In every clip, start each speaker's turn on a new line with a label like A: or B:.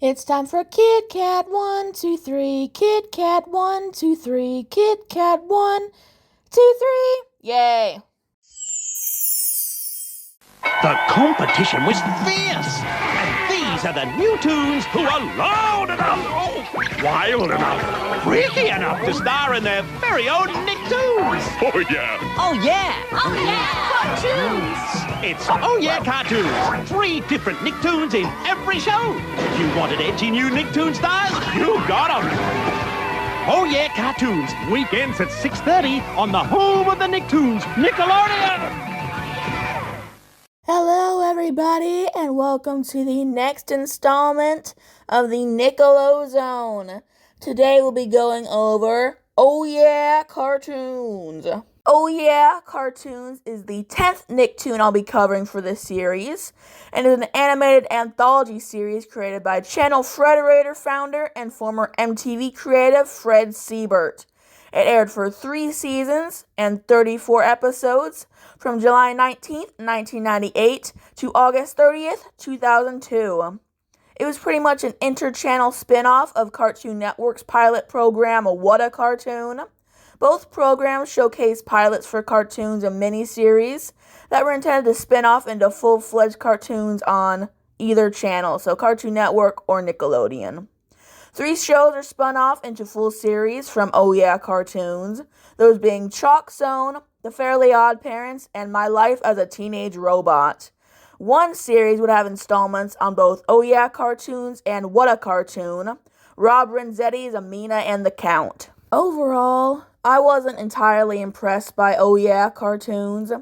A: It's time for Kit Kat 1, 2, 3. Kit Kat 1, 2, 3. Kit Kat 1, 2, 3. Yay!
B: The competition was fierce, and these are the new tunes who are loud enough, wild enough, freaky enough to star in their very own Nicktoons.
C: Oh, yeah.
D: Oh, yeah. Oh, yeah. Cartoons.
B: It's Oh Yeah Cartoons, 3 different Nicktoons in every show. You wanted edgy new Nicktoon stars? You got 'em. Oh Yeah Cartoons, weekends at 6:30 on the home of the Nicktoons, Nickelodeon.
A: Hello, everybody, and welcome to the next installment of the Nickelozone. Today we'll be going over Oh Yeah Cartoons. Oh Yeah Cartoons is the 10th Nicktoon I'll be covering for this series, and is an animated anthology series created by Channel Frederator founder and former MTV creative Fred Siebert. It aired for 3 seasons and 34 episodes from July 19th, 1998 to August 30th, 2002. It was pretty much an inter-channel spin-off of Cartoon Network's pilot program, What a Cartoon. Both programs showcased pilots for cartoons and miniseries that were intended to spin off into full-fledged cartoons on either channel, so Cartoon Network or Nickelodeon. 3 shows are spun off into full series from Oh Yeah Cartoons, those being Chalk Zone, The Fairly Odd Parents, and My Life as a Teenage Robot. One series would have installments on both Oh Yeah Cartoons and What a Cartoon, Rob Renzetti's Amina and the Count. Overall, I wasn't entirely impressed by Oh Yeah Cartoons.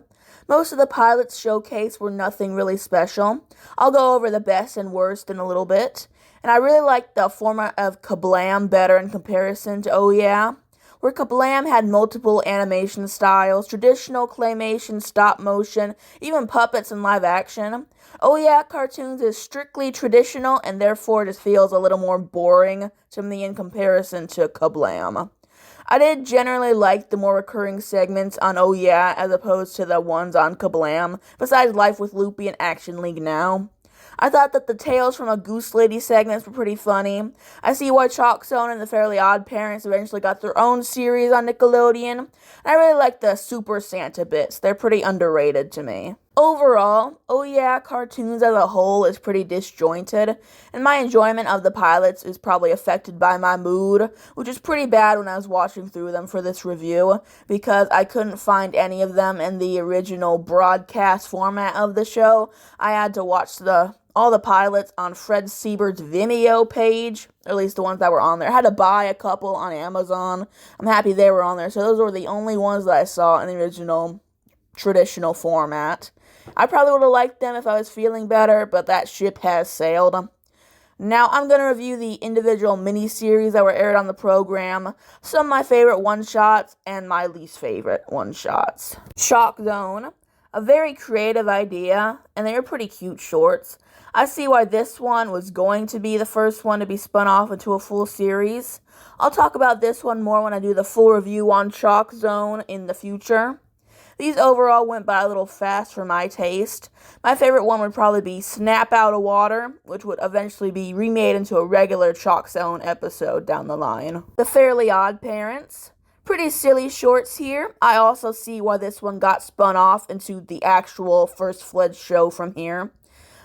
A: Most of the pilots showcased were nothing really special. I'll go over the best and worst in a little bit. And I really liked the format of Kablam better in comparison to Oh Yeah, where Kablam had multiple animation styles, traditional claymation, stop motion, even puppets and live action. Oh Yeah Cartoons is strictly traditional and therefore just feels a little more boring to me in comparison to Kablam. I did generally like the more recurring segments on Oh Yeah as opposed to the ones on Kablam, besides Life with Loopy and Action League Now. I thought that the Tales from a Goose Lady segments were pretty funny. I see why Chalk Zone and the Fairly Odd Parents eventually got their own series on Nickelodeon. And I really like the Super Santa bits. They're pretty underrated to me. Overall, Oh Yeah Cartoons as a whole is pretty disjointed, and my enjoyment of the pilots is probably affected by my mood, which is pretty bad when I was watching through them for this review, because I couldn't find any of them in the original broadcast format of the show. I had to watch all the pilots on Fred Siebert's Vimeo page, or at least the ones that were on there. I had to buy a couple on Amazon. I'm happy they were on there, so those were the only ones that I saw in the original traditional format. I probably would have liked them if I was feeling better, but that ship has sailed. Now I'm going to review the individual miniseries that were aired on the program, some of my favorite one-shots and my least favorite one-shots. Chalk Zone, a very creative idea, and they were pretty cute shorts. I see why this one was going to be the first one to be spun off into a full series. I'll talk about this one more when I do the full review on Chalk Zone in the future. These overall went by a little fast for my taste. My favorite one would probably be Snap Out of Water, which would eventually be remade into a regular Chalk Zone episode down the line. The Fairly Odd Parents. Pretty silly shorts here. I also see why this one got spun off into the actual first-fledged show from here.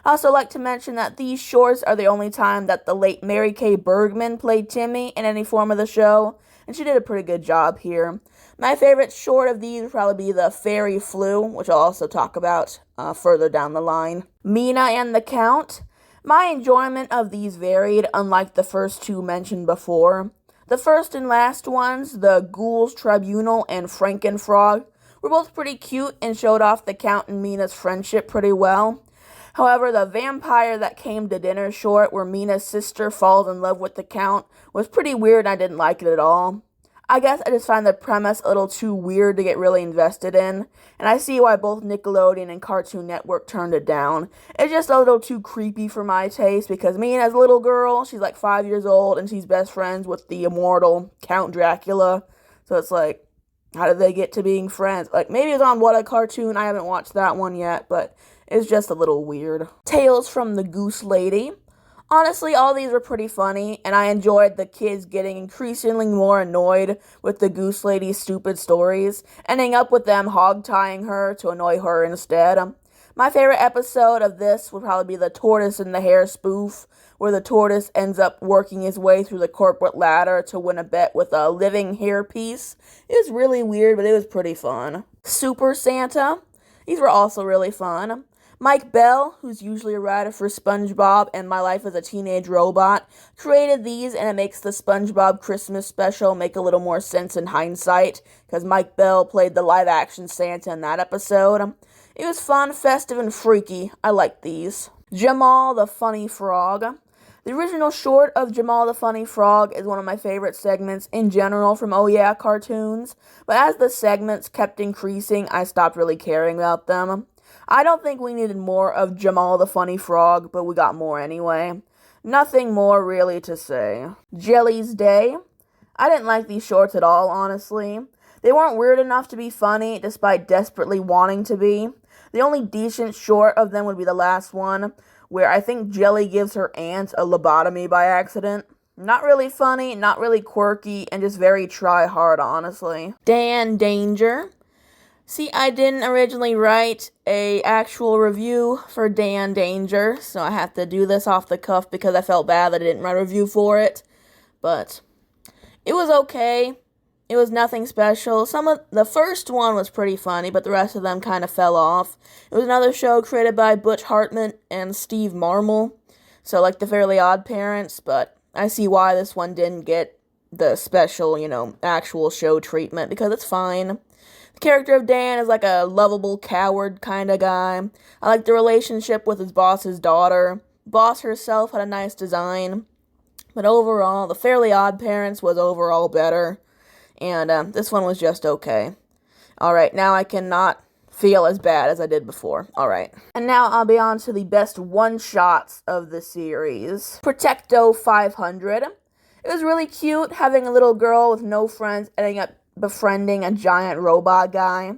A: I also like to mention that these shorts are the only time that the late Mary Kay Bergman played Timmy in any form of the show, and she did a pretty good job here. My favorite short of these would probably be the Fairy Flu, which I'll also talk about further down the line. Mina and the Count. My enjoyment of these varied, unlike the first 2 mentioned before. The first and last ones, the Ghouls Tribunal and Frankenfrog, were both pretty cute and showed off the Count and Mina's friendship pretty well. However, the Vampire That Came to Dinner short, where Mina's sister falls in love with the Count, was pretty weird and I didn't like it at all. I guess I just find the premise a little too weird to get really invested in, and I see why both Nickelodeon and Cartoon Network turned it down. It's just a little too creepy for my taste, because Mina's a little girl, she's like 5 years old, and she's best friends with the immortal Count Dracula, so it's like, how did they get to being friends? Like, maybe it's on What a Cartoon, I haven't watched that one yet, but it's just a little weird. Tales from the Goose Lady. Honestly, all these were pretty funny, and I enjoyed the kids getting increasingly more annoyed with the Goose Lady's stupid stories, ending up with them hog-tying her to annoy her instead. My favorite episode of this would probably be the Tortoise and the Hare spoof, where the tortoise ends up working his way through the corporate ladder to win a bet with a living hairpiece. It was really weird, but it was pretty fun. Super Santa. These were also really fun. Mike Bell, who's usually a writer for SpongeBob and My Life as a Teenage Robot, created these, and it makes the SpongeBob Christmas special make a little more sense in hindsight, because Mike Bell played the live-action Santa in that episode. It was fun, festive, and freaky. I liked these. Jamal the Funny Frog. The original short of Jamal the Funny Frog is one of my favorite segments in general from Oh Yeah cartoons, but as the segments kept increasing, I stopped really caring about them. I don't think we needed more of Jamal the Funny Frog, but we got more anyway. Nothing more really to say. Jelly's Day. I didn't like these shorts at all, honestly. They weren't weird enough to be funny, despite desperately wanting to be. The only decent short of them would be the last one, where I think Jelly gives her aunt a lobotomy by accident. Not really funny, not really quirky, and just very try-hard, honestly. Dan Danger. See, I didn't originally write a actual review for Dan Danger, so I have to do this off the cuff because I felt bad that I didn't write a review for it. But it was okay. It was nothing special. The first one was pretty funny, but the rest of them kind of fell off. It was another show created by Butch Hartman and Steve Marmol, so like the Fairly Odd Parents, but I see why this one didn't get the special, actual show treatment, because it's fine. The character of Dan is like a lovable coward kind of guy. I like the relationship with his boss's daughter. Boss herself had a nice design. But overall, the Fairly Odd Parents was overall better. And this one was just okay. Alright, now I cannot feel as bad as I did before. Alright. And now I'll be on to the best one-shots of the series. Protecto 500. It was really cute having a little girl with no friends ending up befriending a giant robot guy.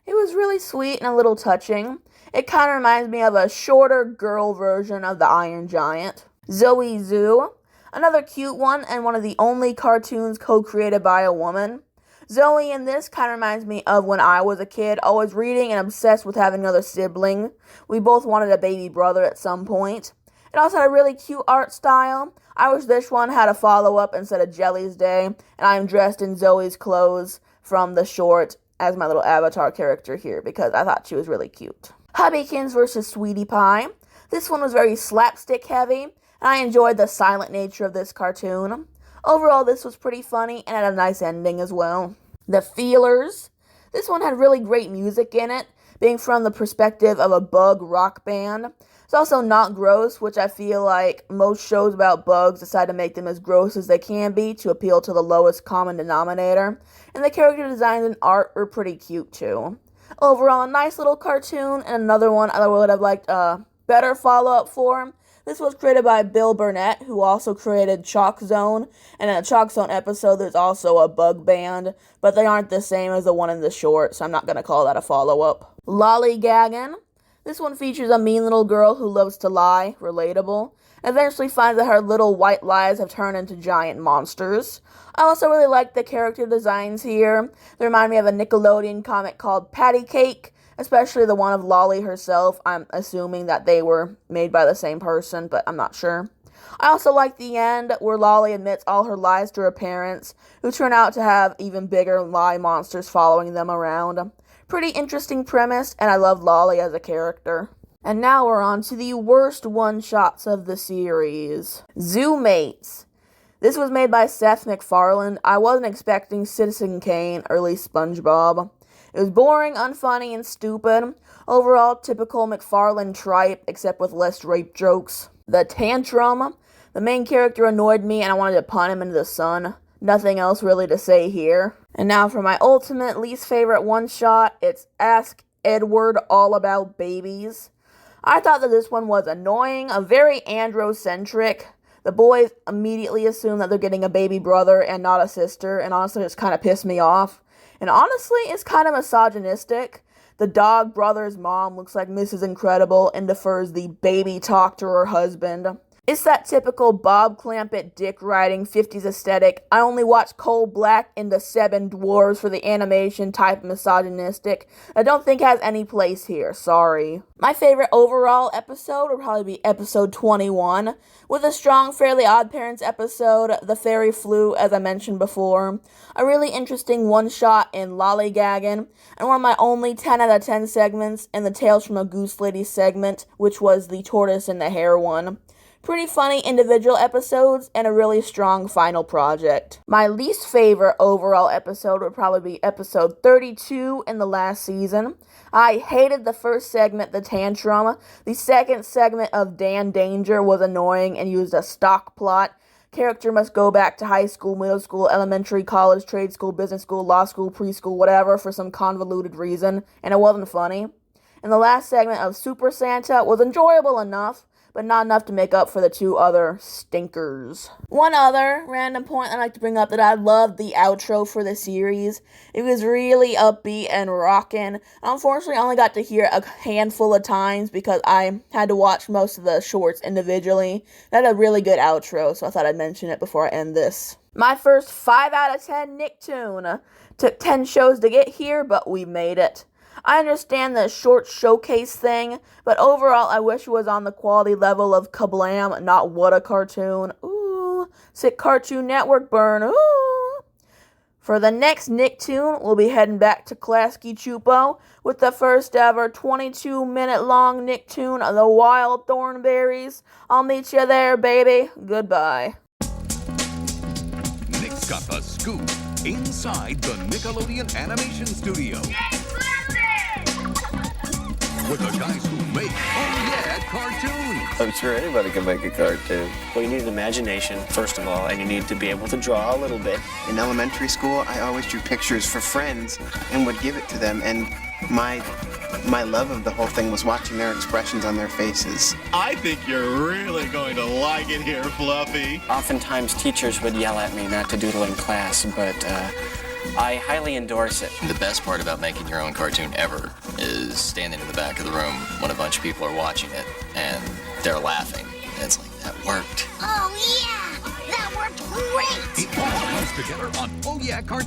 A: It was really sweet and a little touching. It kind of reminds me of a shorter girl version of the Iron Giant. Zoe Zoo. Another cute one, and one of the only cartoons co-created by a woman. Zoe in this kind of reminds me of when I was a kid, always reading and obsessed with having another sibling. We both wanted a baby brother at some point. It also had a really cute art style. I wish this one had a follow-up instead of Jelly's Day, and I am dressed in Zoe's clothes from the short as my little avatar character here, because I thought she was really cute. Hubbykins vs. Sweetie Pie. This one was very slapstick heavy, and I enjoyed the silent nature of this cartoon. Overall, this was pretty funny, and had a nice ending as well. The Feelers. This one had really great music in it, being from the perspective of a bug rock band. It's also not gross, which I feel like most shows about bugs decide to make them as gross as they can be to appeal to the lowest common denominator. And the character designs and art were pretty cute too. Overall, a nice little cartoon, and another one I would have liked a better follow-up for. This was created by Bill Burnett, who also created Chalk Zone, and in a Chalk Zone episode, there's also a bug band, but they aren't the same as the one in the short, so I'm not going to call that a follow-up. Lollygaggin'. This one features a mean little girl who loves to lie, relatable, and eventually finds that her little white lies have turned into giant monsters. I also really like the character designs here. They remind me of a Nickelodeon comic called Patty Cake, especially the one of Lolly herself. I'm assuming that they were made by the same person, but I'm not sure. I also like the end where Lolly admits all her lies to her parents, who turn out to have even bigger lie monsters following them around. Pretty interesting premise, and I love Lolly as a character. And now we're on to the worst one-shots of the series. Zoomates. This was made by Seth MacFarlane. I wasn't expecting Citizen Kane, or at least SpongeBob. It was boring, unfunny, and stupid. Overall, typical MacFarlane tripe, except with less rape jokes. The Tantrum. The main character annoyed me, and I wanted to punt him into the sun. Nothing else really to say here. And now for my ultimate least favorite one-shot, it's Ask Edward All About Babies. I thought that this one was annoying, very androcentric. The boys immediately assume that they're getting a baby brother and not a sister, and honestly, it's kind of pissed me off. And honestly, it's kind of misogynistic. The dog brother's mom looks like Mrs. Incredible and defers the baby talk to her husband. It's that typical Bob Clampett dick riding 50s aesthetic. I only watch Coal Black and the Seven Dwarves for the animation type misogynistic. I don't think has any place here, sorry. My favorite overall episode would probably be episode 21, with a strong Fairly Odd Parents episode, The Fairy Flu, as I mentioned before, a really interesting one-shot in Lollygaggin', and one of my only 10 out of 10 segments in the Tales from a Goose Lady segment, which was the Tortoise and the Hare one. Pretty funny individual episodes, and a really strong final project. My least favorite overall episode would probably be episode 32 in the last season. I hated the first segment, The Tantrum. The second segment of Dan Danger was annoying and used a stock plot. Character must go back to high school, middle school, elementary, college, trade school, business school, law school, preschool, whatever, for some convoluted reason, and it wasn't funny. And the last segment of Super Santa was enjoyable enough, but not enough to make up for the two other stinkers. One other random point I'd like to bring up that I loved the outro for the series. It was really upbeat and rockin'. Unfortunately, I only got to hear it a handful of times because I had to watch most of the shorts individually. That had a really good outro, so I thought I'd mention it before I end this. My first 5 out of 10 Nicktoon. Took 10 shows to get here, but we made it. I understand the short showcase thing, but overall I wish it was on the quality level of Kablam, not What a Cartoon. Ooh, sick Cartoon Network burn. Ooh. For the next Nicktoon, we'll be heading back to Klasky Chupo with the first ever 22-minute long Nicktoon of the Wild Thornberries. I'll meet you there, baby. Goodbye.
C: Nick's got the scoop inside the Nickelodeon Animation Studio. With the guys who make, oh yeah, cartoons.
E: I'm sure anybody can make a cartoon.
F: Well, you need an imagination, first of all, and you need to be able to draw a little bit.
G: In elementary school, I always drew pictures for friends and would give it to them, and my love of the whole thing was watching their expressions on their faces.
H: I think you're really going to like it here, Fluffy.
F: Oftentimes, teachers would yell at me not to doodle in class, but I highly endorse it.
E: The best part about making your own cartoon ever is standing in the back of the room when a bunch of people are watching it and they're laughing. And it's like, that worked.
D: Oh, yeah! That worked great!
C: It all comes together on Oh Yeah Cartoons.